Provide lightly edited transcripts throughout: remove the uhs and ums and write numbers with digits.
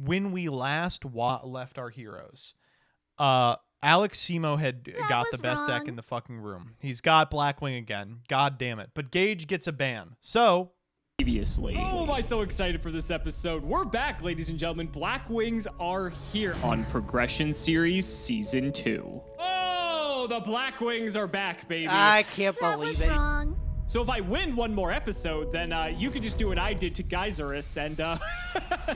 when we last left our heroes, Alex Simo had got the best deck in the fucking room. He's got Blackwing again. God damn it. But Gage gets a ban. So... previously. Oh, am I so excited for this episode. We're back, ladies and gentlemen. Blackwings are here on Progression Series Season 2. Oh, the Blackwings are back, baby. I can't believe it. Wrong. So if I win one more episode, then you can just do what I did to Geysirus, and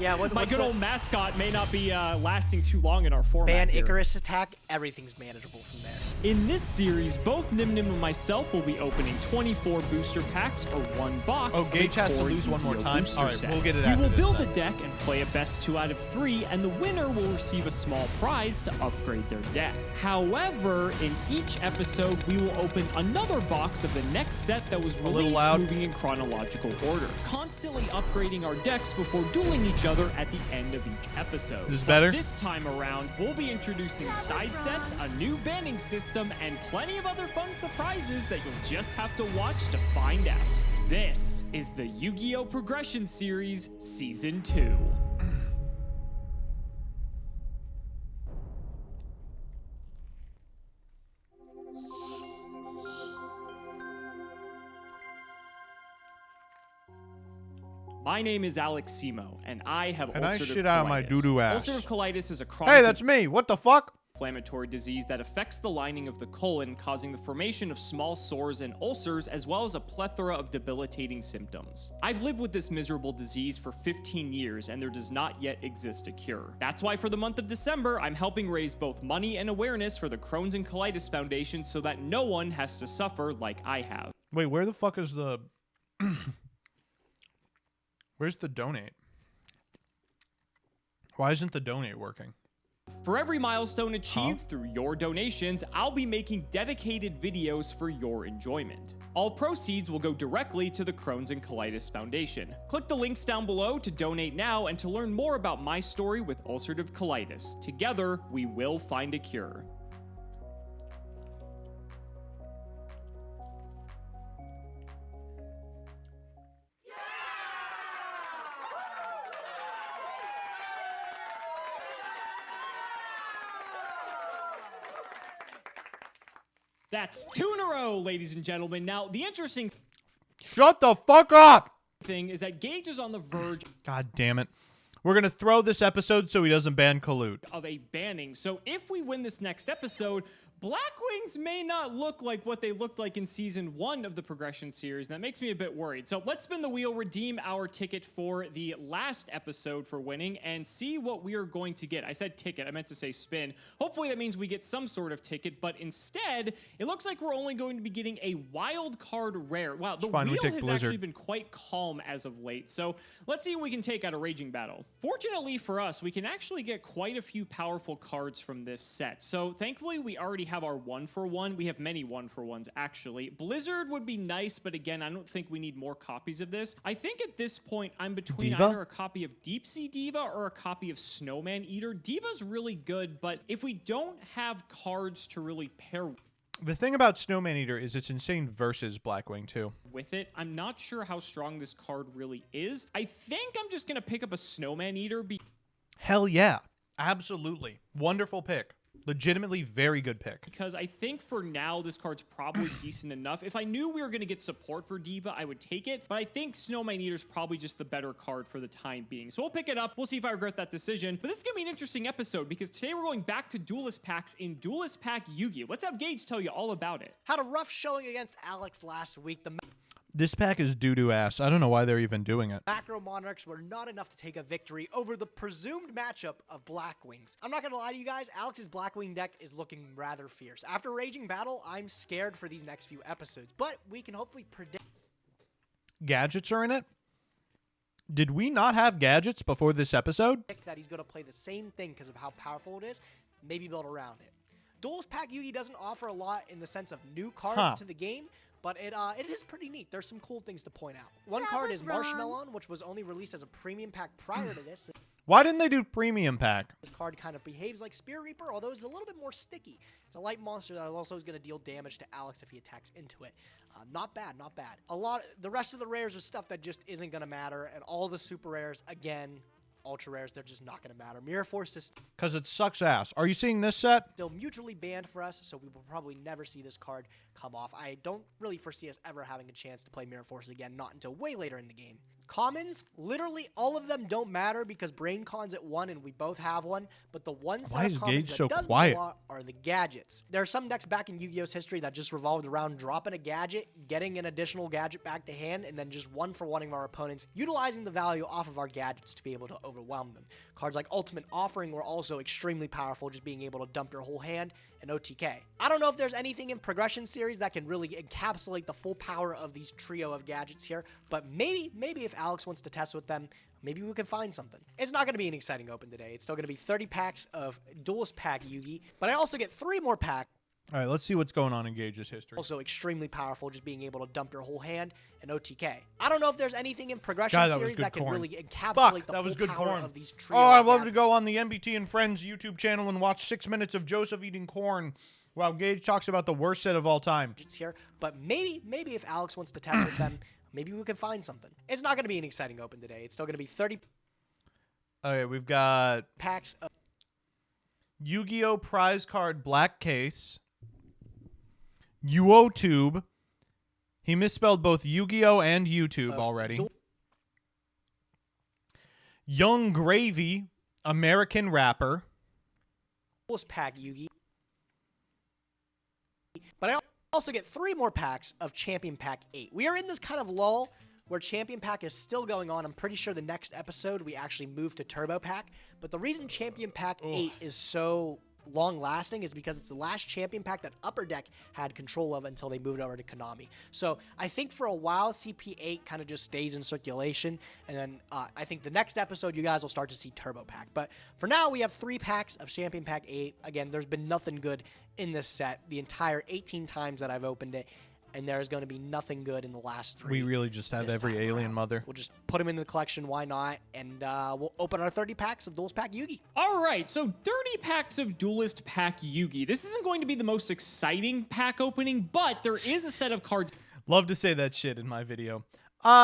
yeah, my good old mascot may not be lasting too long in our format. Ban here. Icarus attack, everything's manageable from there. In this series, both Nim Nim and myself will be opening 24 booster packs or one box. Oh, Gage has to lose one more time? All right, we'll get it after We will this build then. a deck and play a best 2 out of 3, and the winner will receive a small prize to upgrade their deck. However, in each episode, we will open another box of the next set that was released moving in chronological order, constantly upgrading our decks before dueling each other at the end of each episode. This is better? This time around, we'll be introducing side sets, a new banning system, and plenty of other fun surprises that you'll just have to watch to find out. This is the Yu-Gi-Oh! Progression Series Season 2. My name is Alex Simo, and I have ulcerative colitis. shit out of my doo-doo ass. Ulcerative colitis is a chronic... Hey, that's me. What the fuck? ...inflammatory disease that affects the lining of the colon, causing the formation of small sores and ulcers, as well as a plethora of debilitating symptoms. I've lived with this miserable disease for 15 years, and there does not yet exist a cure. That's why for the month of December, I'm helping raise both money and awareness for the Crohn's and Colitis Foundation so that no one has to suffer like I have. Wait, where the fuck is the... Where's the donate? Why isn't the donate working? For every milestone achieved through your donations, I'll be making dedicated videos for your enjoyment. All proceeds will go directly to the Crohn's and Colitis Foundation. Click the links down below to donate now and to learn more about my story with ulcerative colitis. Together, we will find a cure. That's 2 in a row, ladies and gentlemen. Now, the interesting Shut the fuck up! thing is that Gage is on the verge God damn it. We're going to throw this episode so he doesn't ban Kalut. of a banning. So if we win this next episode, Blackwings may not look like what they looked like in Season 1 of the Progression Series, and that makes me a bit worried. So let's spin the wheel, redeem our ticket for the last episode for winning, and see what we are going to get. I said ticket, I meant to say spin. Hopefully that means we get some sort of ticket, but instead, it looks like we're only going to be getting a wild card rare. Wow, the wheel has actually been quite calm as of late, so let's see what we can take out of Raging Battle. Fortunately for us, we can actually get quite a few powerful cards from this set. So thankfully, we already have our 1-for-1. We have many 1-for-1s, actually. Blizzard would be nice, but again, I don't think we need more copies of this. I think at this point, I'm between either a copy of Deep Sea Diva or a copy of Snowman Eater. Diva's really good, but if we don't have cards to really pair The thing about Snowman Eater is it's insane versus Blackwing, too. with it, I'm not sure how strong this card really is. I think I'm just going to pick up a Snowman Eater. Hell yeah. Absolutely. Wonderful pick. Legitimately very good pick. Because I think for now, this card's probably decent enough. If I knew we were going to get support for Diva, I would take it. But I think Snowman Eater's probably just the better card for the time being. So we'll pick it up. We'll see if I regret that decision. But this is going to be an interesting episode because today we're going back to Duelist Packs in Duelist Pack Yugi. Let's have Gage tell you all about it. Had a rough showing against Alex last week. The This pack is doo-doo ass. I don't know why they're even doing it. Macro Monarchs were not enough to take a victory over the presumed matchup of Blackwings. I'm not going to lie to you guys, Alex's Blackwing deck is looking rather fierce. After Raging Battle, I'm scared for these next few episodes, but we can hopefully predict... Gadgets are in it? Did we not have gadgets before this episode? ...that he's going to play the same thing because of how powerful it is, maybe build around it. Duelist Pack Yugi doesn't offer a lot in the sense of new cards to the game, but it is pretty neat. There's some cool things to point out. One card is Marshmallow, which was only released as a premium pack prior to this. Why didn't they do premium pack? This card kind of behaves like Spear Reaper, although it's a little bit more sticky. It's a light monster that also is going to deal damage to Alex if he attacks into it. Not bad, not bad. The rest of the rares are stuff that just isn't going to matter, and all the super rares, again, ultra rares, they're just not going to matter. Mirror Force is Because it sucks ass. Are you seeing this set? still mutually banned for us, so we will probably never see this card come off. I don't really foresee us ever having a chance to play Mirror Force again, not until way later in the game. Commons, literally all of them don't matter because Brain Con's at 1 and we both have one, but the one set of commons that does matter a lot are the gadgets. There are some decks back in Yu-Gi-Oh's history that just revolved around dropping a gadget, getting an additional gadget back to hand, and then just one-for-one-ing our opponents, utilizing the value off of our gadgets to be able to overwhelm them. Cards like Ultimate Offering were also extremely powerful, just being able to dump your whole hand and OTK. I don't know if there's anything in Progression Series that can really encapsulate the full power of these trio of gadgets here, but maybe if Alex wants to test with them, maybe we can find something. It's not going to be an exciting open today. It's still going to be 30 packs of Duelist Pack Yugi, but I also get 3 more packs. All right, let's see what's going on in Gage's history. Also extremely powerful, just being able to dump your whole hand and OTK. I don't know if there's anything in Progression Series that can really encapsulate the full power of these trio. Oh, I'd love to go on the MBT and Friends YouTube channel and watch 6 minutes of Joseph eating corn while Gage talks about the worst set of all time. It's here, but maybe if Alex wants to test with them, maybe we can find something. It's not going to be an exciting open today. It's still going to be 30. Okay, we've got packs of Yu-Gi-Oh! Prize Card Black Case, yugioh Tube. He misspelled both Yu-Gi-Oh! And YouTube already. Young Gravy, American Rapper. Duelist Pack Yugi. But I also get 3 more packs of Champion Pack 8. We are in this kind of lull where Champion Pack is still going on. I'm pretty sure the next episode we actually move to Turbo Pack. But the reason Champion Pack 8 is so long-lasting is because it's the last Champion Pack that Upper Deck had control of until they moved over to Konami. So I think for a while, CP8 kind of just stays in circulation, and then I think the next episode, you guys will start to see Turbo Pack. But for now, we have 3 packs of Champion Pack 8. Again, there's been nothing good in this set the entire 18 times that I've opened it, and there's going to be nothing good in the last 3. We really just have every alien mother. We'll just put them in the collection, why not? And we'll open our 30 packs of Duelist Pack Yugi. All right, so 30 packs of Duelist Pack Yugi. This isn't going to be the most exciting pack opening, but there is a set of cards. Love to say that shit in my video.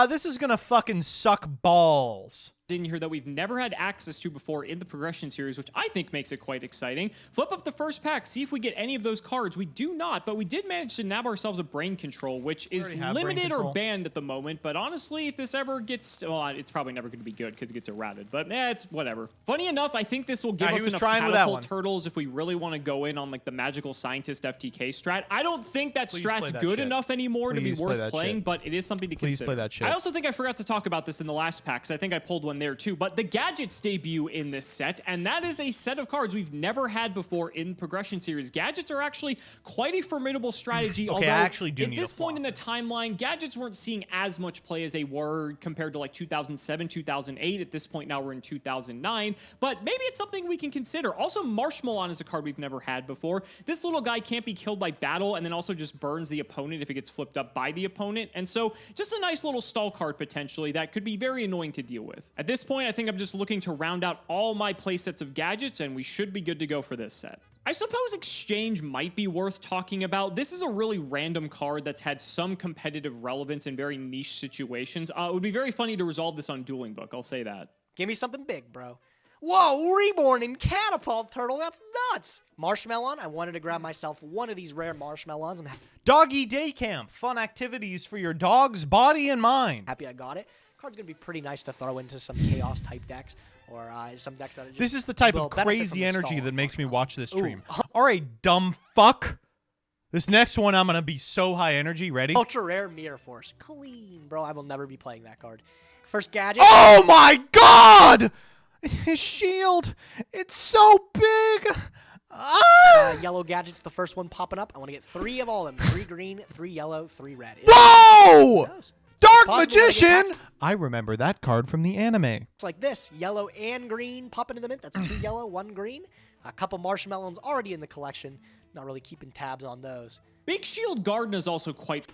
This is gonna fucking suck balls. In here that we've never had access to before in the Progression Series, which I think makes it quite exciting. Flip up the first pack, see if we get any of those cards. We do not, but we did manage to nab ourselves a Brain Control, which is limited or banned at the moment. But honestly, if this ever gets, well, it's probably never going to be good because it gets errated. But it's whatever. Funny enough, I think this will give us enough catapult turtles if we really want to go in on like the Magical Scientist FTK strat. I don't think that strat's good enough anymore to be worth playing, but it is something to consider. Play that shit. I also think I forgot to talk about this in the last pack, so I think I pulled one there too. But the gadgets debut in this set, and that is a set of cards we've never had before in Progression Series. Gadgets are actually quite a formidable strategy. Okay, I actually do need at this point in the timeline, gadgets weren't seeing as much play as they were compared to like 2007, 2008. At this point now we're in 2009, but maybe it's something we can consider. Also, Marshmallow is a card we've never had before. This little guy can't be killed by battle, and then also just burns the opponent if it gets flipped up by the opponent. And so just a nice little stall card potentially that could be very annoying to deal with. At this point, I think I'm just looking to round out all my playsets of gadgets, and we should be good to go for this set. I suppose Exchange might be worth talking about. This is a really random card that's had some competitive relevance in very niche situations. It would be very funny to resolve this on Dueling Book, I'll say that. Give me something big, bro. Whoa, Reborn and Catapult Turtle, that's nuts! Marshmallow, I wanted to grab myself one of these rare Marshmallows. Doggy Day Camp, fun activities for your dog's body and mind. Happy I got it. Card's gonna be pretty nice to throw into some chaos type decks, or some decks that are just this is the type of crazy energy that makes me watch this stream. All right, dumb fuck. This next one, I'm gonna be so high energy. Ready? Ultra rare Mirror Force, clean, bro. I will never be playing that card. First gadget. Oh my god! His shield, it's so big. Yellow gadget's the first one popping up. I want to get 3 of all of them: 3 green, 3 yellow, 3 red. Whoa! Dark Magician! I remember that card from the anime. It's like this, yellow and green pop into the mint. That's 2 yellow, 1 green. A couple Marshmallows already in the collection. Not really keeping tabs on those. Big Shield Garden is also quite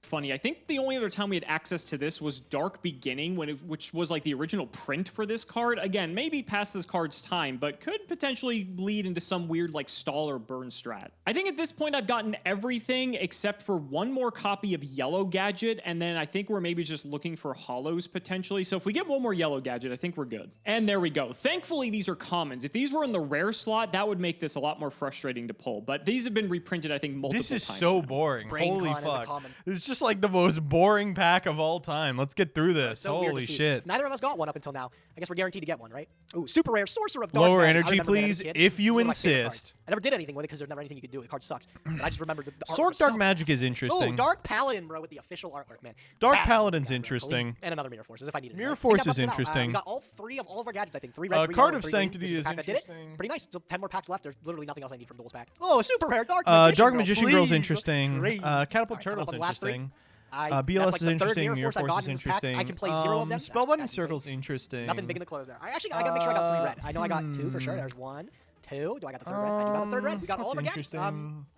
funny. I think the only other time we had access to this was Dark Beginning, which was like the original print for this card. Again, maybe past this card's time, but could potentially lead into some weird like stall or burn strat. I think at this point I've gotten everything except for one more copy of Yellow Gadget, and then I think we're maybe just looking for hollows potentially. So if we get one more Yellow Gadget, I think we're good. And there we go. Thankfully, these are commons. If these were in the rare slot, that would make this a lot more frustrating to pull. But these have been reprinted, I think, multiple times. This is so boring. Holy fuck. This is just like the most boring pack of all time. Let's get through this. So Holy shit. Neither of us got one up until now. I guess we're guaranteed to get one, right? Ooh, super rare Sorcerer of Dark Lower Magic. energy, please, if you insist. I never did anything with it because there's never anything you could do. The card sucks. But I just remembered the art. Sorc Dark Magic is interesting. Oh, Dark Paladin, bro, with the official artwork, man. Dark Paladin's interesting. And another Mirror Forces if I needed it. Mirror Force is interesting. We got all three of our gadgets, I think. 3 red, 3 Card yellow, of 3 Sanctity green. is interesting. Pretty nice. Still 10 more packs left. There's literally nothing else I need from Duelist Pack. Oh, super rare Dark Magician. Dark Magician Girl's interesting. Crazy. Catapult Turtle's interesting. BLS is interesting. Mirror Force is interesting. I can play 0 of them. Spellbinding Circle's interesting. Nothing big in the close there. I gotta make sure I got 3 red. I know I got 2 for sure. There's 1, 2. Do I got the 3rd red? I do got the 3rd red. We got all of our gadgets.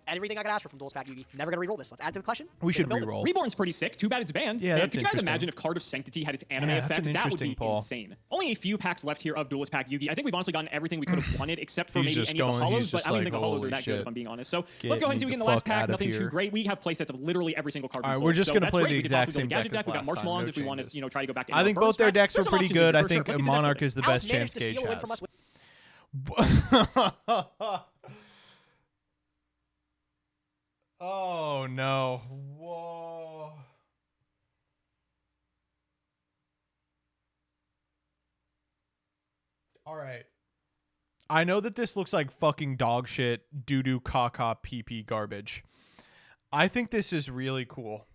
Everything I could ask for from Duelist Pack Yugi. Never gonna reroll this. Let's add to the collection. We should reroll. Reborn's pretty sick. Too bad it's banned. Yeah, that's could you guys imagine if Card of Sanctity had its anime effect? That would be insane. Only a few packs left here of Duelist Pack Yugi. I think we've honestly gotten everything we could have wanted except for maybe any of the hollows, but I don't think the hollows are that good if I'm being honest. So let's go ahead and see what we get in the last pack. Nothing too great. We have playsets of literally every single card. All right, we're just gonna play the exact same deck. We got Marshmallons if we want to, try to go back to. I think both their decks were pretty good. I think Monarch is the best chance Gage has. Oh no. Whoa. All right. I know that this looks like fucking dog shit, doo-doo, caca, pee-pee garbage. I think this is really cool.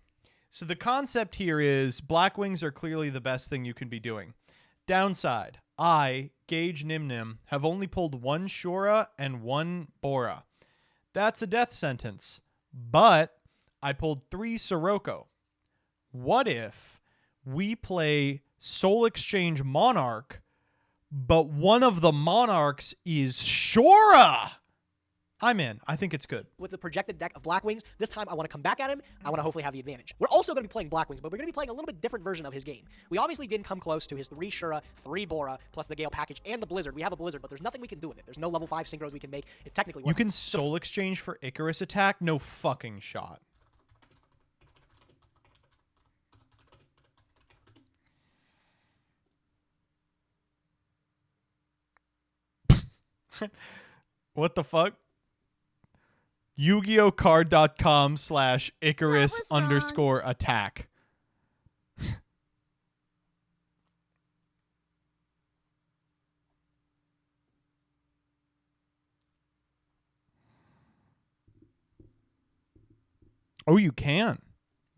So the concept here is Black Wings are clearly the best thing you can be doing. Downside, I, Gage Nim Nim, have only pulled 1 Shura and 1 Bora. That's a death sentence. But I pulled 3 Sirocco. What if we play Soul Exchange Monarch, but one of the Monarchs is Shura? I'm in. I think it's good. With the projected deck of Black Wings, this time I want to come back at him. I want to hopefully have the advantage. We're also going to be playing Black Wings, but we're going to be playing a little bit different version of his game. We obviously didn't come close to his 3 Shura, 3 Bora, plus the Gale package and the Blizzard. We have a Blizzard, but there's nothing we can do with it. There's no level 5 synchros we can make. It technically works. You can Soul Exchange for Icarus attack? No fucking shot. What the fuck? yugiohcard.com/Icarus_attack. Oh, you can.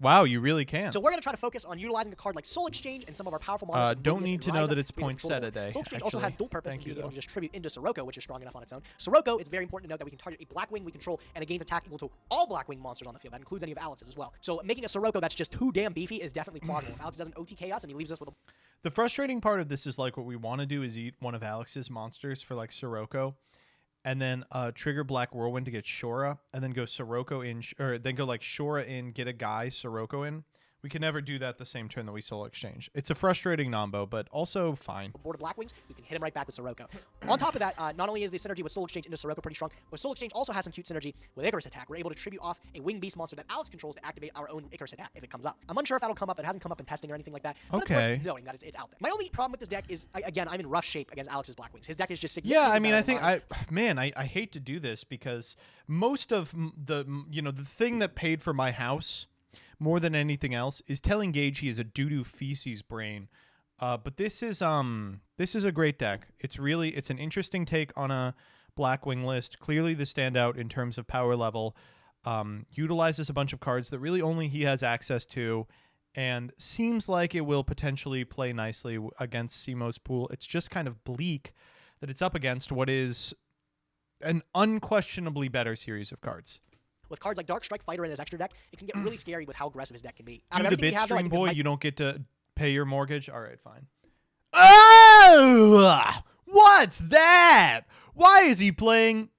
Wow, you really can. So we're going to try to focus on utilizing a card like Soul Exchange and some of our powerful monsters. Don't need to know that it's poinsettia. Soul Exchange also has dual purpose and being able to distribute into Sirocco, which is strong enough on its own. Sirocco, it's very important to note that we can target a Black Wing we control and it gains attack equal to all Black Wing monsters on the field. That includes any of Alex's as well. So making a Sirocco that's just too damn beefy is definitely plausible. If Alex doesn't OTK us and he leaves us with a... The frustrating part of this is like what we want to do is eat one of Alex's monsters for like Sirocco. And then trigger Black Whirlwind to get Shura, and then go Sirocco in, or then go like Shura in, get a guy Sirocco in. We can never do that the same turn that we Soul Exchange. It's a frustrating nombo, but also fine. Board of Black Wings, we can hit him right back with Sirocco. On top of that, not only is the synergy with Soul Exchange into Sirocco pretty strong, but Soul Exchange also has some cute synergy with Icarus attack. We're able to tribute off a Wing Beast monster that Alex controls to activate our own Icarus attack if it comes up. I'm unsure if that'll come up. It hasn't come up in testing or anything like that. But okay. It's worth knowing that it's out there. My only problem with this deck is, again, I'm in rough shape against Alex's Black Wings. His deck is just significantly Yeah, I mean, I think I hate to do this because most of the thing that paid for my house more than anything else is telling Gage he is a doo-doo feces brain. But this is a great deck. It's an interesting take on a Blackwing list. Clearly the standout in terms of power level. Utilizes a bunch of cards that really only he has access to, and seems like it will potentially play nicely against Simo's pool. It's just kind of bleak that it's up against what is an unquestionably better series of cards. With cards like Dark Strike Fighter in his extra deck, it can get really scary with how aggressive his deck can be. Do the bit stream, boy, you don't get to pay your mortgage? All right, fine. Oh! What's that? Why is he playing...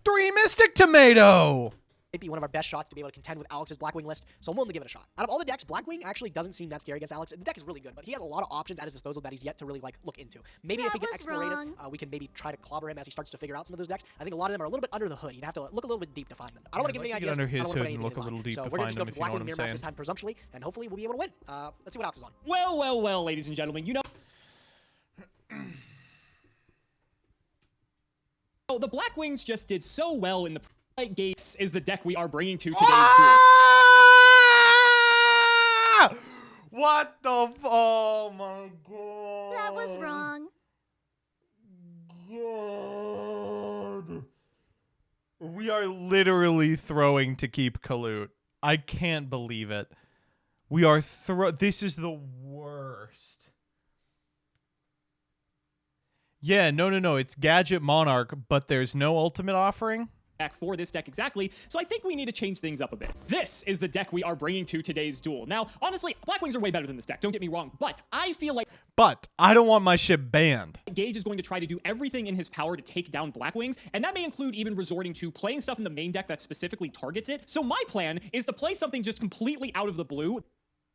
3 Mystic Tomato! Might be one of our best shots to be able to contend with Alex's Blackwing list, so I'm willing to give it a shot. Out of all the decks, Blackwing actually doesn't seem that scary against Alex. The deck is really good, but he has a lot of options at his disposal that he's yet to really like look into. Maybe if he gets explorative, we can maybe try to clobber him as he starts to figure out some of those decks. I think a lot of them are a little bit under the hood. You'd have to look a little bit deep to find them. I don't want to give any ideas. Under his I don't hood want to and put look a anything little deep so to we're find gonna just them, go if you know what for Blackwing I'm Mirror Match saying. this time presumptuously, and hopefully we'll be able to win. Let's see what Alex is on. Well, well, well, ladies and gentlemen, you know. Oh, the Blackwings just did so well in the Light Gates is the deck we are bringing to today's duel. What the oh my god. That was wrong. God. We are literally throwing to keep Kalut. I can't believe it. We are this is the worst. Yeah, no. It's Gadget Monarch, but there's no ultimate offering. For this deck exactly, so I think we need to change things up a bit. This is the deck we are bringing to today's duel. Now, honestly, Blackwings are way better than this deck, don't get me wrong, but I feel like I don't want my ship banned. Gage is going to try to do everything in his power to take down Blackwings, and that may include even resorting to playing stuff in the main deck that specifically targets it. So my plan is to play something just completely out of the blue.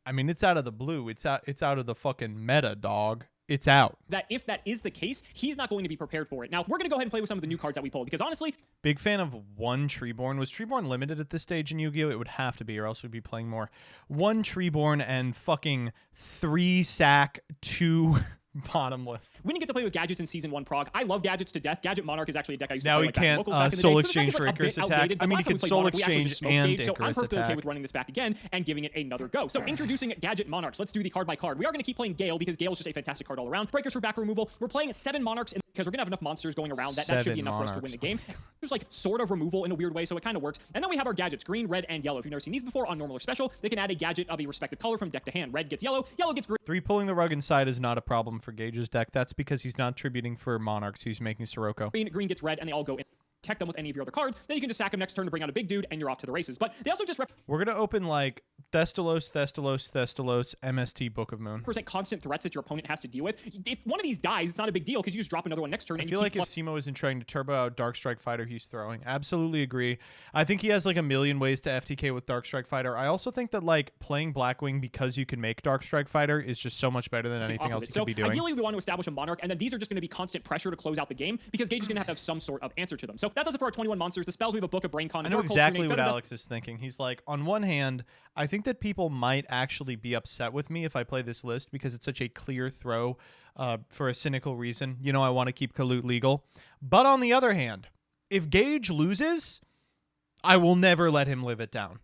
I mean, it's out of the blue. It's out of the fucking meta, dog. It's out. That if that is the case, he's not going to be prepared for it. Now, we're going to go ahead and play with some of the new cards that we pulled, because honestly... Big fan of 1 Treeborn. Was Treeborn limited at this stage in Yu-Gi-Oh? It would have to be, or else we'd be playing more. 1 Treeborn and fucking 3 sack, 2 bottomless. We didn't get to play with Gadgets in Season 1 prog. I love Gadgets to death. Gadget Monarch is actually a deck I used to Now play he like back in can't locals back in the soul day. exchange for Icarus attack. I mean, he can soul exchange and Gage, so I'm Icarus perfectly okay attack. with running this back again and giving it another go. So introducing Gadget Monarchs. Let's do the card by card. We are going to keep playing Gale because Gale is just a fantastic card all around. Breakers for back removal. We're playing 7 Monarchs because we're going to have enough monsters going around that should be enough for us to win the game. There's like sort of removal in a weird way, so it kind of works. And then we have our gadgets, green, red, and yellow. If you've never seen these before on normal or special, they can add a gadget of a respective color from deck to hand. Red gets yellow, yellow gets green. 3 pulling the rug inside is not a problem for Gage's deck. That's because he's not tributing for Monarchs. He's making Sirocco. Green gets red, and they all go in. Protect them with any of your other cards. Then you can just sack them next turn to bring out a big dude, and you're off to the races. But they also just We're going to open like Thestalos, MST, Book of Moon. represent constant threats that your opponent has to deal with. If one of these dies, it's not a big deal because you just drop another one next turn. I And feel you like keep if Simo isn't trying to turbo out Dark Strike Fighter, he's throwing. Absolutely agree. I think he has like a million ways to FTK with Dark Strike Fighter. I also think that like playing Blackwing because you can make Dark Strike Fighter is just so much better than anything else you could be doing. Ideally, we want to establish a Monarch, and then these are just going to be constant pressure to close out the game because Gage is going to have some sort of answer to them. So that does it for our 21 monsters. The spells, we have a Book of Braincon. I know exactly what Alex is thinking. He's like, on one hand, I think that people might actually be upset with me if I play this list because it's such a clear throw for a cynical reason. You know, I want to keep Kalut legal. But on the other hand, if Gage loses, I will never let him live it down.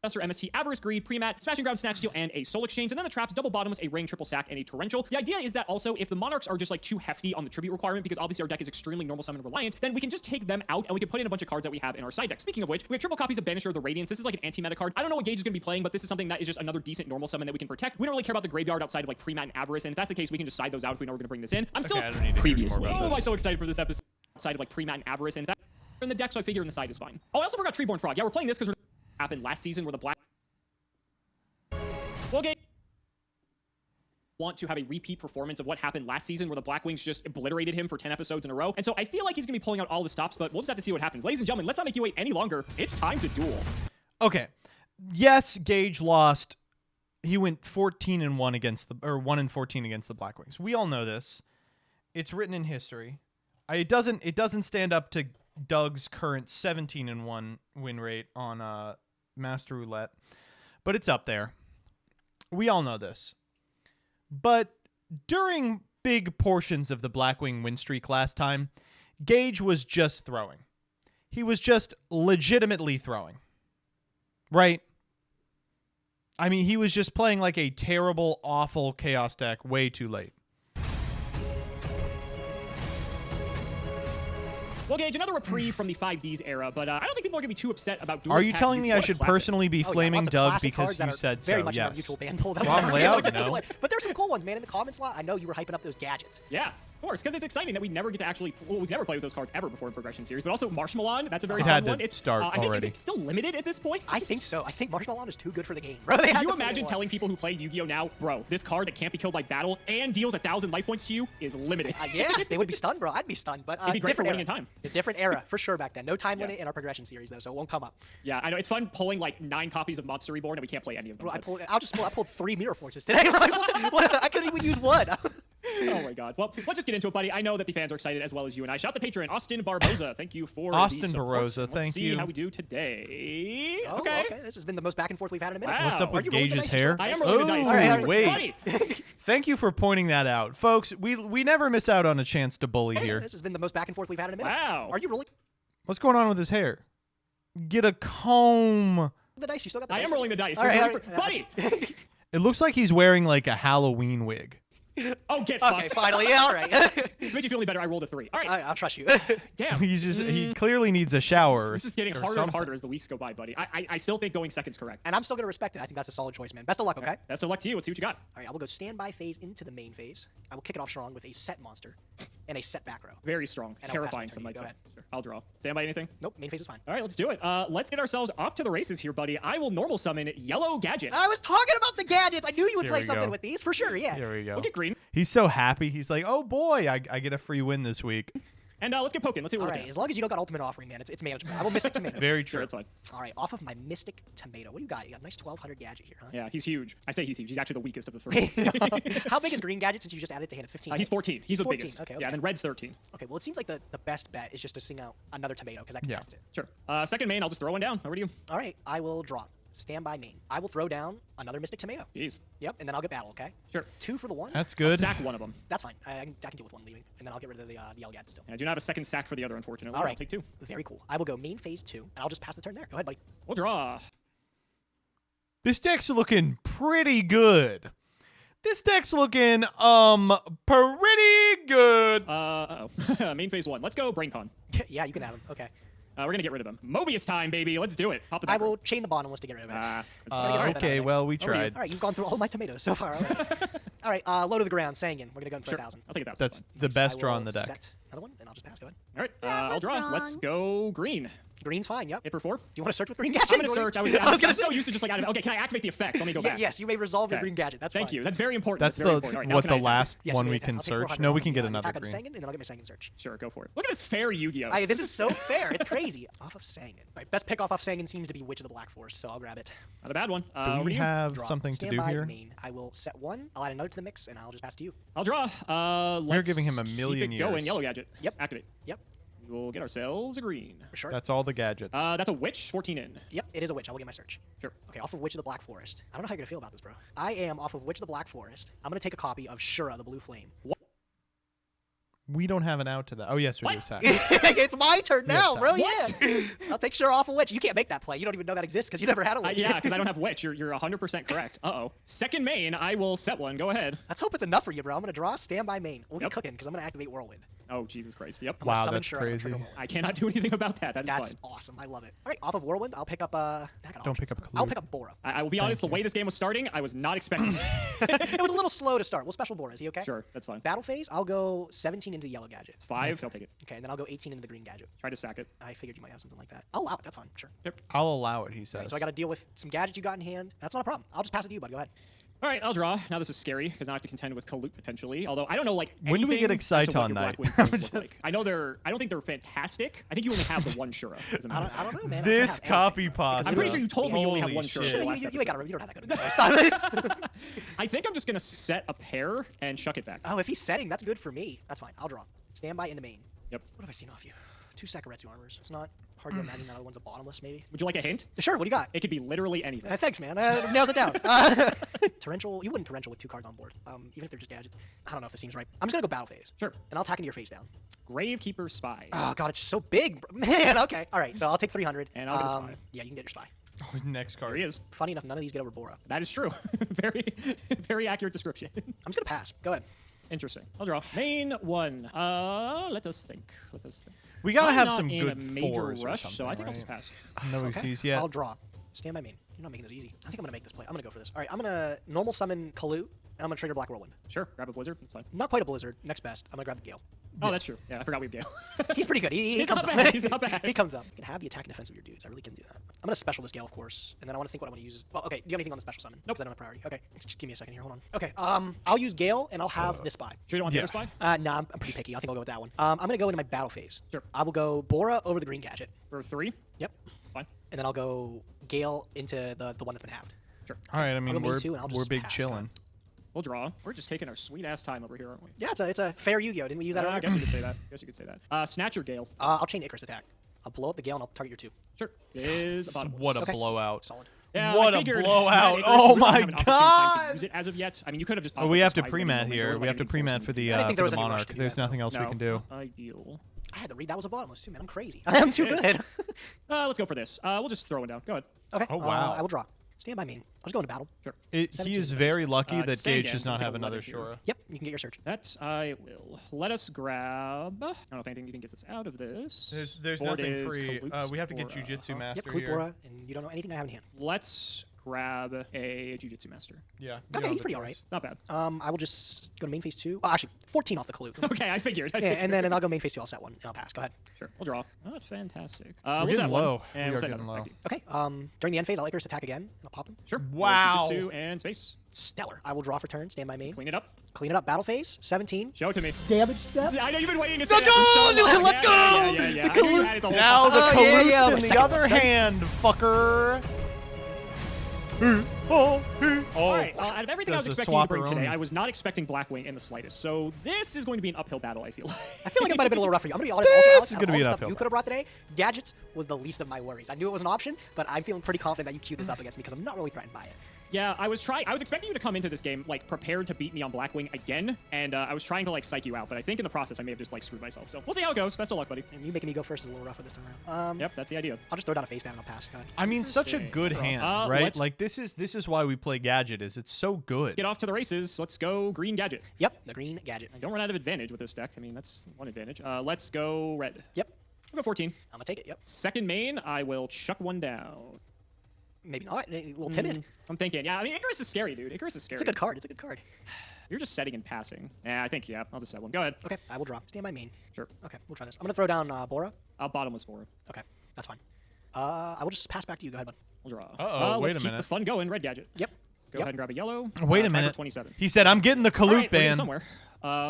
MST, Avarice, Greed, Premat, Smashing Ground, Snatch Steal, and a Soul Exchange. And then the traps, double bottomless, a Ring, triple sack, and a Torrential. The idea is that also if the Monarchs are just like too hefty on the tribute requirement, because obviously our deck is extremely normal summon reliant, then we can just take them out and we can put in a bunch of cards that we have in our side deck. Speaking of which, we have triple copies of Banisher of the Radiance. This is like an anti-meta card. I don't know what Gage is going to be playing, but this is something that is just another decent normal summon that we can protect. We don't really care about the graveyard outside of like Premat and Avarice, and if that's the case, we can just side those out if we know we're going to bring this in. I'm still I don't need to hear any more about Oh, this. I'm so excited for this episode outside of like Premat and Avarice, and that's in the deck, so I figure in the side is fine. Oh, I also forgot Treeborn Frog. Yeah, we're playing this because happened last season where the black Gage want to have a repeat performance of what happened last season where the Blackwings just obliterated him for 10 episodes in a row. And so I feel like he's going to be pulling out all the stops, but we'll just have to see what happens. Ladies and gentlemen, let's not make you wait any longer. It's time to duel. Okay. Yes, Gage lost. He went 14-1 against the 1-14 against the Blackwings. We all know this. It's written in history. It doesn't stand up to Doug's current 17-1 win rate on Master Roulette, but it's up there. We all know this. But during big portions of the Blackwing win streak last time, Gage was just throwing. He was just legitimately throwing. Right? I mean, he was just playing like a terrible, awful Chaos deck way too late. Well, Gage, another reprieve from the 5Ds era, but I don't think people are going to be too upset about Duelist Are you Pack telling Yugi. me I What a should classic. personally be flaming lots of Doug classic because cards that you are said very so? much in our Yes. mutual ban pool that Wrong we're layout, able to no. play. But there's some cool ones, man. In the comments lot, I know you were hyping up those gadgets. Yeah. course, because it's exciting that we never get to actually, well, we've never played with those cards ever before in Progression Series, but also Marshmallow, that's a very It fun had to one. It's start I think already. it's still limited at this point. I think so. I think Marshmallow is too good for the game, bro. Could you imagine telling people who play Yu-Gi-Oh now, bro, this card that can't be killed by battle and deals 1,000 life points to you is limited. Yeah, they would be stunned, bro. I'd be stunned, but It'd be great for different winning era. in time. A different era, for sure, back then. No time limit in our Progression Series, though, so it won't come up. Yeah, I know. It's fun pulling like 9 copies of Monster Reborn and we can't play any of them. Bro, I but- pulled 3 Mirror Forces today. I couldn't even use one. Oh my god. Well, let's just get into it, buddy. I know that the fans are excited as well as you and I. Shout out the patron, Austin Barboza. Thank you for Austin the support. Barboza, Let's thank see you. how we do today. Oh, okay. This has been the most back and forth we've had in a minute. Wow. What's up Are with you rolling the Gage's dice? hair? I am rolling the dice. Oh, All right, wait. Buddy. Thank you for pointing that out. Folks, we never miss out on a chance to bully here. This has been the most back and forth we've had in a minute. Wow. Are you rolling What's going on with his hair? Get a comb. the dice? You still got the I dice? am rolling the dice. All right, We're all ready right. for- Buddy! It looks like he's wearing like a Halloween wig. Oh, get Okay, fucked. finally. Yeah, all right. Made you feel any better, I rolled a 3. All right. I'll trust you. Damn. He clearly needs a shower. This is getting or harder and something. harder as the weeks go by, buddy. I still think going second's correct. And I'm still going to respect it. I think that's a solid choice, man. Best of luck, okay? Best of luck to you. Let's see what you got. All right, I will go standby phase into the main phase. I will kick it off strong with a set monster and a set back row. Very strong. And I'll pass Terrifying, my turn. some might Go say. ahead. Sure. I'll draw. Stand by anything? Nope, main phase is fine. All right, let's do it. Let's get ourselves off to the races here, buddy. I will normal summon Yellow Gadget. I was talking about the gadgets. I knew you would Here play we something go. with these, for sure, yeah. Here we go. We'll get green. He's so happy. He's like, oh boy, I get a free win this week. And let's get poking. Let's see what All we're right, looking as long as you don't got Ultimate Offering, man, it's manageable. I will Mystic Tomato. Very at. Sure, true. it's fine. All right, off of my Mystic Tomato. What do you got? You got a nice 1200 gadget here, huh? Yeah, he's huge. I say he's huge. He's actually the weakest of the 3. How big is green gadget since you just added it to hand? 15? He's 14. He's the 14. biggest. Okay, Yeah, okay. and then Red's 13. Okay, well, it seems like the best bet is just to sing out another tomato because I can Yeah. test it. Sure. Second main, I'll just throw one down. Over to you. All right, I will draw. Standby main. I will throw down another Mystic Tomato. Jeez. Yep, and then I'll get battle, okay? Sure. 2 for the 1. That's I'll good. sack one of them. That's fine. I can deal with 1 leaving, and then I'll get rid of the yellow gadget still. And I do not have a second sack for the other, unfortunately. All I'll right. take 2. Very cool. I will go main phase 2, and I'll just pass the turn there. Go ahead, buddy. We'll draw. This deck's looking pretty good. This deck's looking pretty good. Uh-oh. Main phase 1. Let's go BrainCon. Yeah, you can have him. Okay. We're going to get rid of him. Mobius time, baby. Let's do it. Pop the I back row. will chain the bottom list to get rid of it. That's Gotta fine. get something out okay, of well, we this. Over to you. tried. All right, you've gone through all my tomatoes so far. All right, all right low to the ground, Sangan. We're going to go in for Sure. 1,000. I'll take 1,000. That's fine. the best I draw will on the deck. Set another one, and I'll just pass. Go ahead. All right. That I'll was draw. Let's wrong. go green. Green's fine, yep. Hit for 4. Do you want to search with green gadget? I'm going to You wanna- search. I was gonna so say- used to just like, okay, can I activate the effect? Let me go Yeah, back. yes, you may resolve your Okay. green gadget. That's Thank fine. you. That's very important. That's very the important. All right, now what can the I attack? last Yes, one you may we attack. can I'll take search. 400 No, we off can the, get another attack on green. Sangan, and then I'll get my Sangan search. Sure, go for it. Look at this fair Yu-Gi-Oh. This is so fair. It's crazy. Off of Sangan. All right, best pick off Sangan seems to be Witch of the Black Forest, so I'll grab it. Not a bad one. Do Over we to you. have Draw. something to do Standby here? main. I will set 1. I'll add another to the mix, and I'll just pass to you. I'll draw. Let's giving him a million keep it going. years. Yellow gadget. Yep. Activate. Yep, We'll get ourselves a green. for sure. That's all the gadgets. That's a witch. 14 in. Yep, it is a witch. I will get my search. Sure. Okay, off of Witch of the Black Forest. I don't know how you're gonna feel about this, bro. I am off of Witch of the Black Forest. I'm gonna take a copy of Shura, the Blue Flame. We don't have an out to that. Oh, yes, we do. What? Sack. It's my turn Yes, now, sir. bro. What? Yeah. I'll take Shura off of Witch. You can't make that play. You don't even know that exists because you never had a witch. Yeah, because I don't have witch. You're 100% correct. Uh-oh. Second main, I will set one. Go ahead. Let's hope it's enough for you, bro. I'm gonna draw. Standby main. We'll Yep. get cooking because I'm gonna activate Whirlwind. Oh, Jesus Christ. Yep. I'm gonna Wow, summon that's Shura. crazy. Trigger Ball. I cannot do anything about that. That is That's fine. awesome. I love it. All right, off of Whirlwind, I'll pick up Don't pick up I'll Clue. pick up Bora. I will be honest, the way this game was starting, I was not expecting. It was a little slow to start. We'll special Bora. Is he okay? Sure, that's fine. Battle phase, I'll go 17 into the yellow gadget. It's 5. I'll take it. Okay, and then I'll go 18 into the green gadget. Try to sack it. I figured you might have something like that. I'll allow it. That's fine. Sure. I'll allow it, he says. So I got to deal with some gadgets you got in hand. That's not a problem. I'll just pass it to you, buddy. Go ahead. All right, I'll draw. Now this is scary because now I have to contend with Kalut potentially. Although I don't know like When do we get anything as to what Exciton your night? Blackwing I'm things look just- like. I don't think they're fantastic. I think you only have the one Shura. As a matter. I don't know, man. This I copy pasta. I'm pretty sure you told me you only have Holy one shirt. shit. You, last you episode. ain't got you don't have that good. of a Stop it. I think I'm just gonna set a pair and chuck it back. Oh, if he's setting, that's good for me. That's fine. I'll draw. Standby into main. Yep. What have I seen off you? 2 Sakaretsu armors. It's not hard to imagine that other one's a bottomless, maybe. Would you like a hint? Sure. What do you got? It could be literally anything. Thanks, man. Nails it down. Torrential. You wouldn't torrential with 2 cards on board, even if they're just gadgets. I don't know if this seems right. I'm just gonna go battle phase. Sure. And I'll attack into your face down. Gravekeeper Spy. Oh god, it's just so big, bro. Man. Okay. All right. So I'll take 300. And I'll get a spy. Yeah, you can get your spy. Oh, next There card. he is. Funny enough, none of these get over Bora. That is true. very, very accurate description. I'm just gonna pass. Go ahead. Interesting. I'll draw. Main 1. Let us think. Let us think. We gotta I'm have not some in good a major fours or rush, so I think I'll something, just right? pass. No Okay. sees yet. I'll draw. Stand by main. You're not making this easy. I think I'm gonna make this play. I'm gonna go for this. All right. I'm gonna normal summon Kalut, and and I'm gonna trigger Black Whirlwind. Sure, grab a blizzard. That's fine. Not quite a Blizzard. Next best. I'm gonna grab the Gale. Oh, that's true. Yeah, I forgot we have Gale. He's pretty good. He He's comes not up. bad. He's not bad. He comes up. You can have the attack and defense of your dudes. I really can do that. I'm gonna special this Gale, of course, and then I want to think what I want to use. Well, okay. Do you have anything on the special summon? Nope. 'Cause I don't have priority. Okay. Just give me a second here. Hold on. Okay. I'll use Gale, and I'll have this spy. Sure you don't want Yeah. the other spy? Nah, I'm pretty picky. I think I'll go with that one. I'm gonna go into my battle phase. Sure. I will go Bora over the green gadget. For 3? Yep. Fine. And then I'll go Gale into the one that's been halved. Sure. All right, I I'll mean, go main two, and I'll we're just big pass, chilling. We'll draw. We're just taking our sweet ass time over here, aren't we? Yeah, it's a fair Yu-Gi-Oh. Didn't we use that I earlier? guess you could say that. Snatcher Gale. I'll chain Icarus attack. I'll blow up the Gale, and I'll target your 2. Sure. Is a bottomless. What a Okay. blowout. Solid. Yeah, What I a figured blowout. Icarus, Oh we really my haven't an opportune time to God. use it as of yet. I mean, you could have just. Oh, we have to popped the pre-mat moment. There here. was, We like, have to any pre-mat force for the I didn't think there was any rush Monarch. to do There's that, nothing else we No. can do. Ideal. I had to read that was a bottomless too, man. I'm crazy. I'm too good. Let's go for this. We'll just throw one down. Go ahead. Okay. Oh, wow. I will draw. Stand by main. I'll just go into battle. Sure. He 17 is damage. very lucky that Same Gage again, does so not take have a another letter here. Shura. Yep, you can get your search. That I will. Let us grab. I don't know if anything even gets us out of this. There's Board nothing is free. Kalup's We have to get Bora. Jujitsu Master Yep, Kalup's here. Bora, and you don't know anything I have in hand. Let's grab a Jujitsu Master. Yeah. Okay, he's pretty alright. It's not bad. I will just go to main phase 2. Oh, actually, 14 off the Kalup. Okay, I figured. Yeah, and then I'll go main phase 2. I'll set 1, and I'll pass. Go ahead. Sure, we'll draw. Oh, that's fantastic. We're We'll getting set one, low. and We we'll are set getting another. low. Thank you. Okay. During the end phase, I'll Icarus attack again, and I'll pop him. Sure. Wow. Jujitsu and space. Stellar. I will draw for turn. Stand by main. Clean it up. Clean it up. Battle phase. 17. Show it to me. Damage step. I know you've been waiting to say Let's that for go! so long. Let's Yeah, go! Yeah. The I knew you Kalu- had it the whole Now the time. Oh, yeah, Kalut's yeah, in the the second other one. hand, fucker. All right. Out of everything I was Does the expecting you to bring swapper today, own- I was not expecting Blackwing in the slightest. So this is going to be an uphill battle, I feel like. I feel like it might have been a little rough for you. I'm gonna be honest. Also, This Alex, is out of gonna all be the an stuff uphill you could have brought today, gadgets was the least of my worries. I knew it was an option, but I'm feeling pretty confident that you queued this up against me because I'm not really threatened by it. Yeah, I was expecting you to come into this game like prepared to beat me on Blackwing again, and I was trying to like psych you out, but I think in the process I may have just like screwed myself. So we'll see how it goes. Best of luck, buddy. And you making me go first is a little rougher this time around. Yep, that's the idea. I'll just throw down a face down and I'll pass. Go ahead. I mean, such a Interesting. good hand, right? let's- Like this is why we play Gadget. Is it's so good. Get off to the races. Let's go green gadget. Yep, the green gadget. I don't run out of advantage with this deck. I mean, that's one advantage. Let's go red. Yep, I'll go 14. I'm gonna take it. Yep, Second main, I will chuck one down. maybe not. A little timid. I'm thinking, yeah, I mean, Icarus is scary, dude. Icarus is scary. It's a good card. It's a good card. You're just setting and passing. Yeah, I think, yeah, I'll just set one. Go ahead. Okay, I will draw. Stand by main. Sure. Okay, we'll try this. I'm gonna throw down Bora. Bottomless four. Okay, that's fine. I will just pass back to you. Go ahead, bud. We'll draw. Uh-oh, wait let's a keep minute. the fun going. Red gadget. Yep. Go ahead and grab a yellow. Wait a try for minute. 27. He said, "I'm getting the All Kalut right, we'll get ban." somewhere.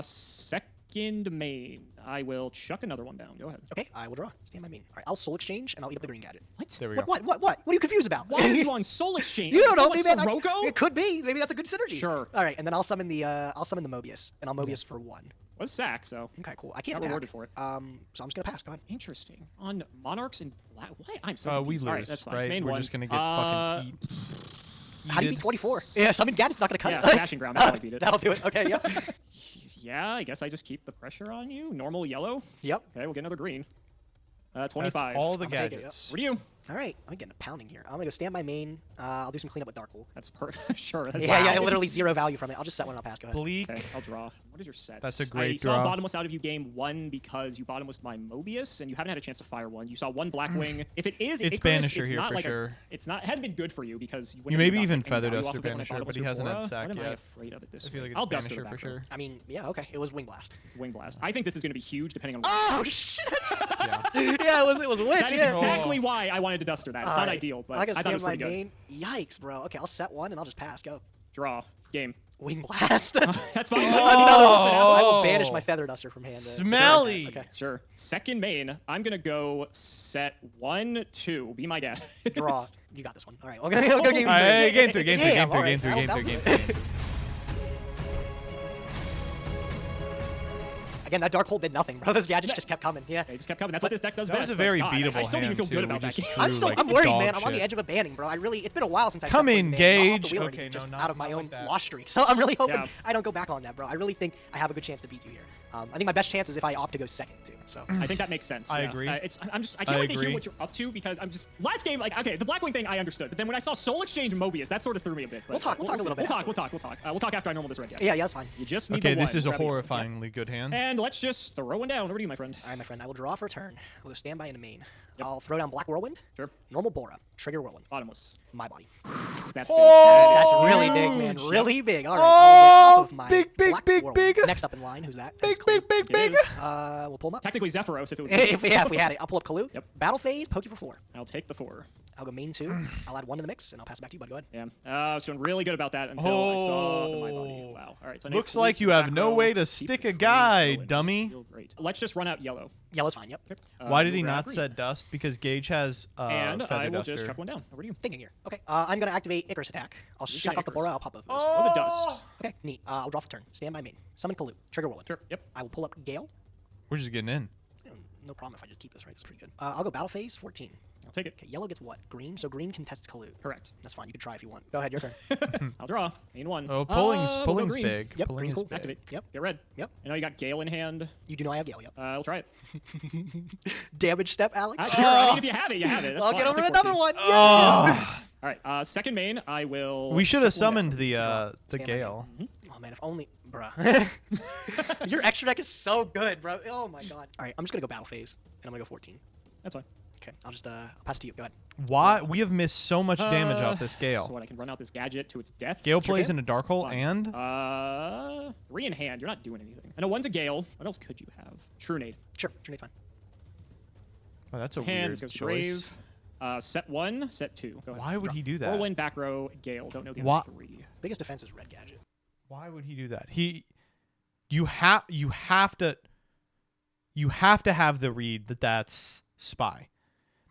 Second main. I will chuck another one down. Go ahead. Okay, I will draw. Stand by main. All right, I'll soul exchange and I'll eat up the green gadget. What? There we go. What are you confused about? Why are you on Soul Exchange? You don't know, What, maybe Sirocco? it could be. Maybe that's a good synergy. Sure. All right, and then I'll summon the Mobius, and I'll Mobius for 1. Was sack, so Okay, cool. I can't Got attack. rewarded for it. So I'm just gonna pass. Go ahead. interesting. On Monarchs and Black. What? I'm so We confused. lose, All right, that's fine. right? Main We're one. just gonna get fucking eat. How do you beat 24? Yeah, summon gadget's not gonna cut Yeah, it. Smashing Ground. That's how I beat it. That'll do it. Okay. Yep. Yeah, I guess I just keep the pressure on you. Normal yellow. Yep. Okay, we'll get another green. That's 25. all the I'm taking it, gadgets. What are you? All right. I'm getting a pounding here. I'm gonna go stand by main. I'll do some cleanup with Dark Hole. That's sure. That's Yeah, literally 0 value from it. I'll just set one and I'll pass. Go ahead. Bleak. Okay, I'll draw. What is your set? That's a I great saw draw. bottomless out of you game 1 because you bottomless my Mobius and you haven't had a chance to fire one. You saw one Blackwing. If it is It's Icarus, Banisher it's here not for like sure. it's not. It hasn't been good for you because You maybe even feather Feather Duster Banisher, but he hasn't had sack What am I yet. afraid of it this I feel way? like I'll it's Duster Banisher the for back row. sure. I mean, yeah. Okay. It was Wing Blast. Wing Blast. I think this is going to be huge depending on. Oh shit! Yeah. Yeah, it was Witch. That is yeah. exactly why I wanted to Duster that. It's not Alright. ideal, but I I can thought it was stand my pretty good. main. Yikes, bro. Okay, I'll set one and I'll just pass. Go. Draw. Game. Wing Blast. That's fine. I will banish my Feather Duster from hand. Smelly. Okay. Sure. Second main, I'm gonna go set 1, 2. Be my dad. Draw. You got this one. All right. We'll go game Hey, three. game three, game three, Damn, game three, all right, game three, game that'll three, do game it. three. Again, that Dark Hole did nothing, bro. Those gadgets just kept coming. Yeah. They just kept coming. That's what this deck does That best. was a but very God, beatable I still didn't hand, feel good too. We about that just game. drew I'm still. like I'm worried, dog man. I'm on the shit. edge of a banning, bro. It's been a while since I Come stepped in, foot man, off Gage. the wheel Okay, already, no, just not- out of my not own like that. lost streak. So I'm really hoping Yeah. I don't go back on that, bro. I really think I have a good chance to beat you here. I think my best chance is if I opt to go second too. So I think that makes sense. I yeah. agree. I can't wait to hear what you're up to because I'm just last game like okay the Blackwing thing I understood, but then when I saw Soul Exchange and Mobius, that sort of threw me a bit. But we'll talk a little bit. We'll talk after I normal this red guy. Yeah, that's fine. You just need Okay, the one. this is a Grab it. horrifyingly good hand. And let's just throw one down. Over to you, my friend. All right, my friend. I will draw for a turn. I'll go standby into main. I'll throw down Black Whirlwind. Sure. Normal Bora. Trigger Whirlwind. Bottomless. My body. That's That's really big, man. huge. Really big. All right. I'll get off of my big, Black Whirlwind. big. Next up in line, who's that? Big. It is. We'll pull him up. Technically Zephyros if it was. if we had it, I'll pull up Kalu. Yep. Battle phase, poke you for 4. I'll take the 4. I'll go main 2. I'll add 1 to the mix, and I'll pass it back to you, bud. Go ahead. Yeah. I was feeling really good about that until I saw the my body. Wow. All right. So I need Looks to like you have back no row, way to keep stick the a freeze guy, going. dummy. Feel great. Let's just run out yellow. Yellow's fine. Yep. Why did he we'll grab not green. set dust? Because Gage has And Feather I will Duster. just chuck one down. Over to you. Thinking here. Okay. I'm gonna activate Icarus attack. I'll You shut can off the Icarus. Bora. I'll pop both of those. Was it dust? Okay. Neat. I'll draw for turn. Stand by main. Summon Kalu. Trigger Whirlwind. Sure. Yep. I will pull up Gale. We're just getting in. No problem if I just keep this, right? It's pretty good. I'll go battle phase 14. I'll take it. Okay, yellow gets what? Green. So green contests Kalu. Correct. That's fine. You can try if you want. Go ahead. Your turn. I'll draw. Main 1. Oh, We'll go pulling's green. big. Yep, Pulling's green's cool. big. Activate. Yep. Get red. Yep. I know you got Gale in hand. You do know I have Gale. Yep. We'll try it. Damage step, Alex. Sure. I mean, if you have it, you have it. That's I'll fine. get over take another 14. one. Oh, All right. Second main, I will. we should have chuck one down. summoned the Stand by Gale. Oh man, if only, bruh. Your extra deck is so good, bro. Oh my god. All right, I'm just gonna go battle phase, and I'm gonna go 14. That's fine. Okay, I'll just I'll pass it to you. Go ahead. Why we have missed so much damage off this So Gale? what? I can run out this gadget to its death. Gale Sure plays can. in a dark hole Fine. and 3 in hand. You're not doing anything. I know one's a Gale. What else could you have? True Nade. Sure, Trinate's fine. oh, that's a Hand weird goes choice. Brave. Set 1, set 2. Go ahead. Why would he do that? Whirlwind, back row, Gale. Don't know the Why- other 3. Biggest defense is red gadget. Why would he do that? You have to have the read that that's spy.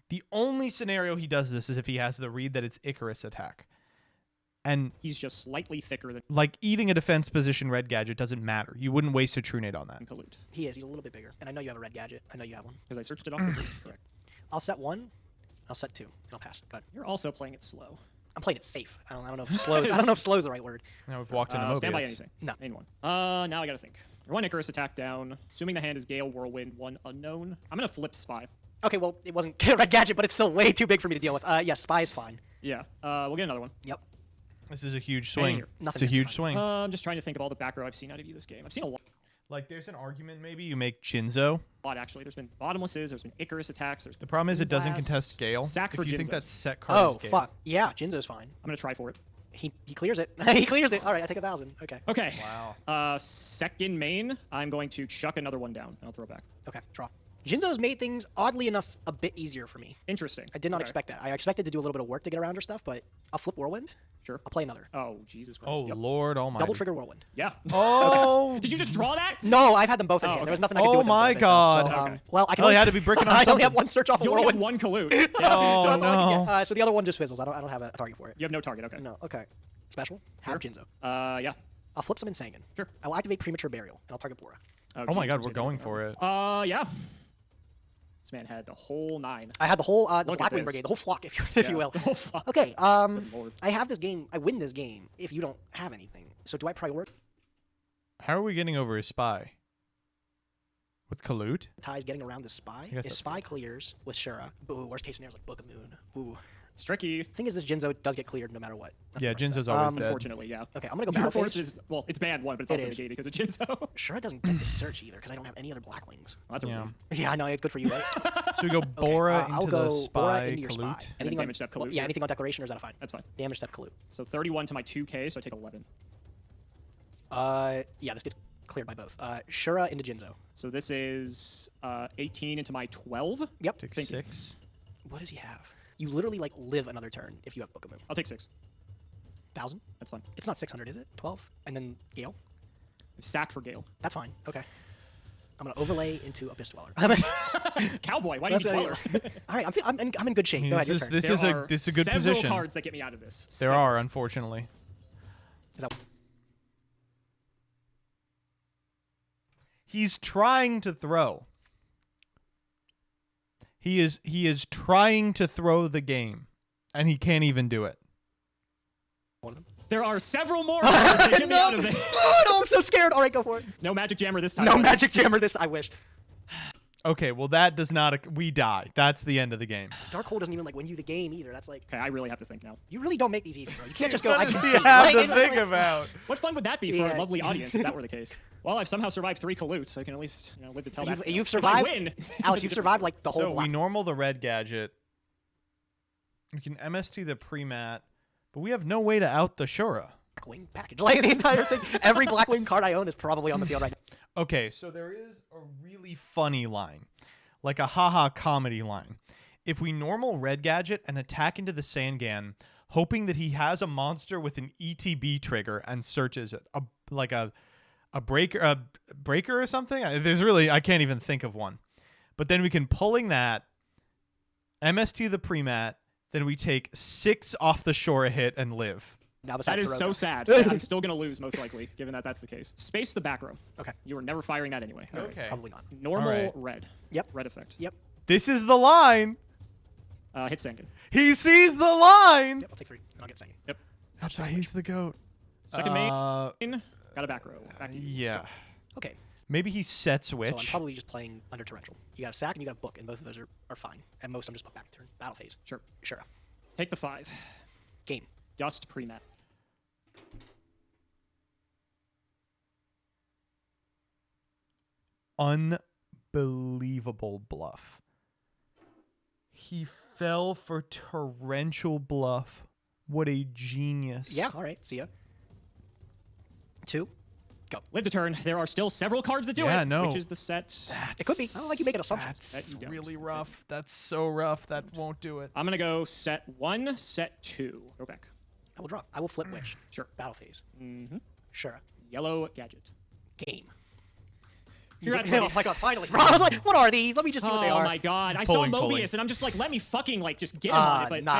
The only scenario he does this is if he has the read that it's Icarus attack. And He's just slightly thicker than like eating a defense position red gadget doesn't matter. You wouldn't waste a true nade on that. Pollute. He is. He's a little bit bigger, and I know you have a red gadget. I know you have one. Because I searched it off quickly. Correct. I'll set 1. I'll set 2. And I'll pass. Go ahead. You're also playing it slow. I'm playing it safe. I don't know if slow's. I don't know if slow's the right word. Now we've walked into Mobius. Stand by anything. No. Main 1. Now I gotta think. Your 1 Icarus attack down. Assuming the hand is Gale, Whirlwind, 1 unknown. I'm gonna flip Spy. Okay, well, it wasn't red gadget, but it's still way too big for me to deal with. Yes, spy is fine. Yeah. We'll get another one. Yep. This is a huge swing. here. Nothing It's a here. huge swing. I'm just trying to think of all the back row I've seen out of you this game. I've seen a Like there's an argument maybe you make Jinzo. lot actually. There's been bottomlesses. There's been Icarus attacks. There's The problem is it doesn't Blast, contest Gale. Sack for if you think Jinzo. that set card Oh, is Gale. fuck. Yeah, Jinzo's fine. I'm gonna try for it. He clears it. He clears it. All right, I take 1,000. Okay. Okay. Wow. Second main, I'm going to chuck another one down. And I'll throw it back. Okay, draw. Jinzo's made things, oddly enough, a bit easier for me. Interesting. I did not Okay. expect that. I expected to do a little bit of work to get around her stuff, but I'll flip Whirlwind. Sure. I'll play another. Oh, Jesus Christ. Oh Yep. Lord Almighty. Double trigger Whirlwind. Yeah. Oh. Did you just draw that? No, I've had them both in Oh, hand. okay. There was nothing I could do Oh with them for my a bit, God. So, Okay. well, I can Oh, only you had to be bricking on I only have something. one search off of You only have Whirlwind. 1 collude. Oh, so that's all I can no. get. So the other one just fizzles. I don't have a target for it. You have no target. Okay. No, okay. Special. Have Jinzo. Yeah. I'll flip some Insangan. Sure. I will activate Premature Burial, and I'll target Bora. Oh my God, we're going for it. Yeah. This man had the whole 9. I had the whole the Look at Blackwing this. Brigade, the whole flock, if you Yeah, will. the whole flock. Okay. Lord. I have this game. I win this game if you don't have anything. So do I prioritize How are we getting over a spy? With Kalut? getting around the spy? guess If that's spy clears with Shura, ooh, worst case scenario is like Book of Moon. Ooh. It's tricky. Thing is, this Jinzo does get cleared no matter what. That's Yeah, the right Jinzo's side. always dead. Unfortunately, yeah. Okay, I'm gonna go Pure battle Force phase. is, well, it's banned 1, but it's It also is. negated because of Jinzo. Shura doesn't get the search either because I don't have any other Blackwings. Well, that's a Yeah. relief. Yeah, I know. It's good for you, right? So we go Bora I'll into go the Bora spy, into your spy. Kalut. Anything damage step well, Kalut, yeah, yeah. anything on declaration or is that a fine? That's fine. Damage step Kalut. So 31 to my 2K, so I take 11. Yeah, this gets cleared by both. Shura into Jinzo. So this is 18 into my 12. Yep. Take Thank you. 6. What does he have? You literally like live another turn if you have Book of Moon. I'll take 6. 1,000? That's fine. It's not 600, is it? 12? And then Gale? Sack for Gale. That's fine. Okay. I'm gonna overlay into Abyss Dweller. Cowboy, why do you That's need what Dweller? All right, I'm in good shape. I mean, Go ahead, your this is- turn. this There is a are this is a good several position. cards that get me out of this. There Several. are, unfortunately. Is that He's trying to throw. He is trying to throw the game, and he can't even do it. one of them? There are several more cards that get me out of it. Oh, no, I'm so scared. All right, go for it. No Magic Jammer this time. No buddy. Magic Jammer this. I wish. Okay, well that does not. We die. That's the end of the game. Dark Hole doesn't even like win you the game either. That's like Okay, I really have to think now. you really don't make these easy, bro. You can't just go. I What can does see. he have Like, to it's think like- about? What fun would that be for Yeah. a lovely audience if that were the case? Well, I've somehow survived 3 Kalutes. I can at least live to tell that. You've If survived. I win, Alex, you've survived like the whole So we block. normal the red gadget. We can MST the pre-mat, but we have no way to out the Shura. Blackwing package. Like the entire thing. Every Blackwing card I own is probably on the field right now. Okay, so there is a really funny line, like a haha comedy line. If we normal red gadget and attack into the Sangan, hoping that he has a monster with an ETB trigger and searches it, a breaker or something. I can't even think of one. But then we can pulling that, MST the pre-mat, then we take 6 off the Shura hit and live. Now that is so Soroka. sad. I'm still going to lose, most likely, given that that's the case. Space the back row. Okay. You were never firing that anyway. All right. Okay. Probably not. Normal All right. red. Yep. Red effect. Yep. This is the line. Hit Sangan. He sees the line. Yep. I'll take 3. And I'll get second. Yep. That's why he's the GOAT. Second main. Got a back row. Back to you. Yeah. Okay. Maybe he sets So I'm Witch. probably just playing under torrential. You got a sack and you got a book, and both of those are fine. At most, I'm just back turn. Battle phase. Sure. Sure. Take the 5. Game. Dust pre-mat. Unbelievable bluff. He fell for torrential bluff. What a genius. Yeah. All right. See ya. 2. Go. Live to turn. There are still several cards that do Yeah, it. no. Which is the set. It could be. I don't like you making assumptions. That's That you don't. really rough. That's so rough. That won't do it. I'm going to go set 1, set 2. Go back. I will draw. I will flip Witch. Sure. Battle phase. Mm-hmm. Sure. Yellow gadget. Game. Congrats, Oh buddy. my god, finally. Bro, I was like, what are these? Let me just see what they Oh are. my god. I saw Pulling, Mobius pulling. and I'm just like, let me fucking like just get him on it. But nah.